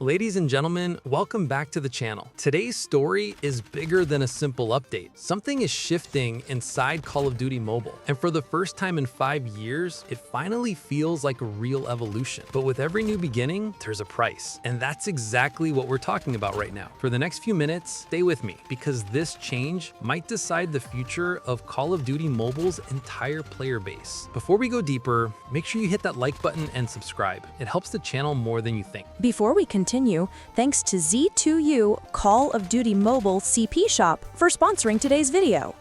Ladies and gentlemen, welcome back to the channel. Today's story is bigger than a simple update. Something is shifting inside Call of Duty Mobile, and for the first time in 5 years, it finally feels like a real evolution. But with every new beginning, there's a price, and that's exactly what we're talking about right now. For the next few minutes, stay with me, because this change might decide the future of Call of Duty Mobile's entire player base. Before we go deeper, make sure you hit that like button and subscribe. It helps the channel more than you think. Before we continue, thanks to Z2U Call of Duty Mobile CP Shop for sponsoring today's video.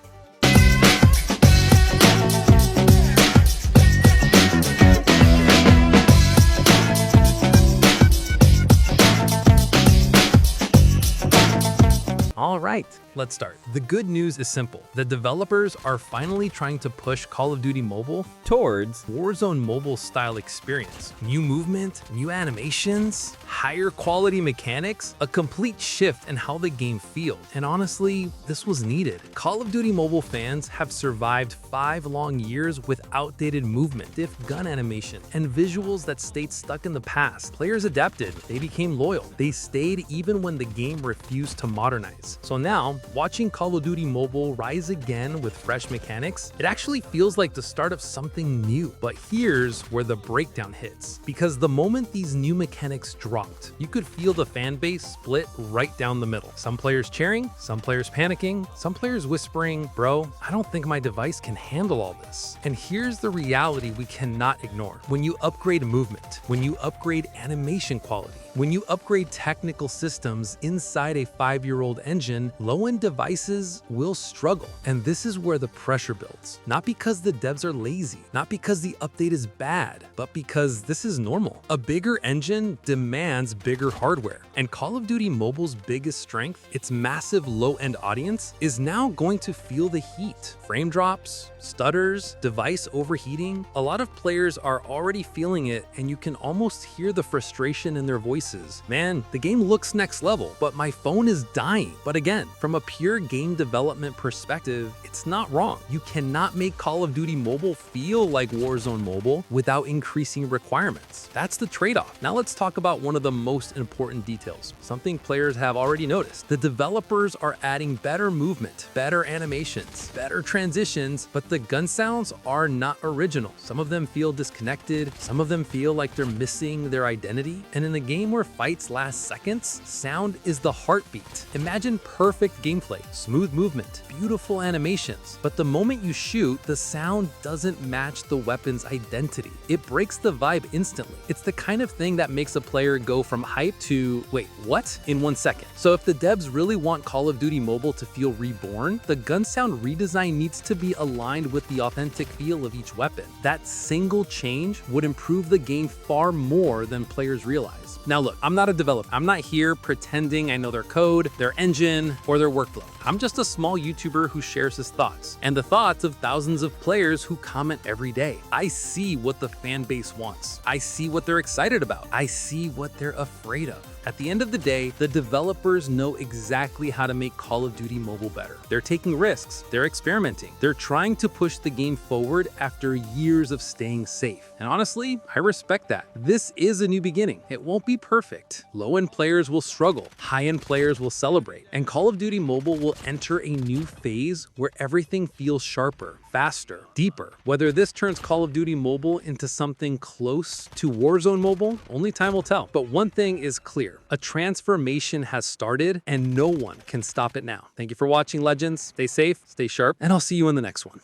All right, let's start. The good news is simple. The developers are finally trying to push Call of Duty Mobile towards Warzone Mobile-style experience. New movement, new animations, higher quality mechanics, a complete shift in how the game feels. And honestly, this was needed. Call of Duty Mobile fans have survived 5 long years with outdated movement, stiff gun animation, and visuals that stayed stuck in the past. Players adapted, they became loyal. They stayed even when the game refused to modernize. So now, watching Call of Duty Mobile rise again with fresh mechanics, it actually feels like the start of something new. But here's where the breakdown hits. Because the moment these new mechanics dropped, you could feel the fan base split right down the middle. Some players cheering, some players panicking, some players whispering, "Bro, I don't think my device can handle all this." And here's the reality we cannot ignore. When you upgrade movement, when you upgrade animation quality, when you upgrade technical systems inside a 5-year-old engine, low-end devices will struggle. And this is where the pressure builds. Not because the devs are lazy, not because the update is bad, but because this is normal. A bigger engine demands bigger hardware. And Call of Duty Mobile's biggest strength, its massive low-end audience, is now going to feel the heat. Frame drops, stutters, device overheating. A lot of players are already feeling it, and you can almost hear the frustration in their voices. Man, the game looks next level, but my phone is dying. But again, from a pure game development perspective, it's not wrong. You cannot make Call of Duty Mobile feel like Warzone Mobile without increasing requirements. That's the trade-off. Now let's talk about one of the most important details, something players have already noticed. The developers are adding better movement, better animations, better transitions, but the gun sounds are not original. Some of them feel disconnected, some of them feel like they're missing their identity. And in a game where fights last seconds, sound is the heartbeat. Imagine perfect gameplay, smooth movement, beautiful animations, but the moment you shoot, the sound doesn't match the weapon's identity. It breaks the vibe instantly. It's the kind of thing that makes a player go from hype to, wait, what? In 1 second. So if the devs really want Call of Duty Mobile to feel reborn, the gun sound redesign needs to be aligned with the authentic feel of each weapon. That single change would improve the game far more than players realize. Now look, I'm not a developer. I'm not here pretending I know their code, their engine, or their workflow. I'm just a small YouTuber who shares his thoughts, and the thoughts of thousands of players who comment every day. I see what the fan base wants. I see what they're excited about. I see what they're afraid of. At the end of the day, the developers know exactly how to make Call of Duty Mobile better. They're taking risks, they're experimenting, they're trying to push the game forward after years of staying safe. And honestly, I respect that. This is a new beginning. It won't be perfect. Low-end players will struggle, high-end players will celebrate, and Call of Duty Mobile will enter a new phase where everything feels sharper, faster, deeper. Whether this turns Call of Duty Mobile into something close to Warzone Mobile, only time will tell. But one thing is clear. A transformation has started, and no one can stop it now. Thank you for watching, Legends. Stay safe, stay sharp, and I'll see you in the next one.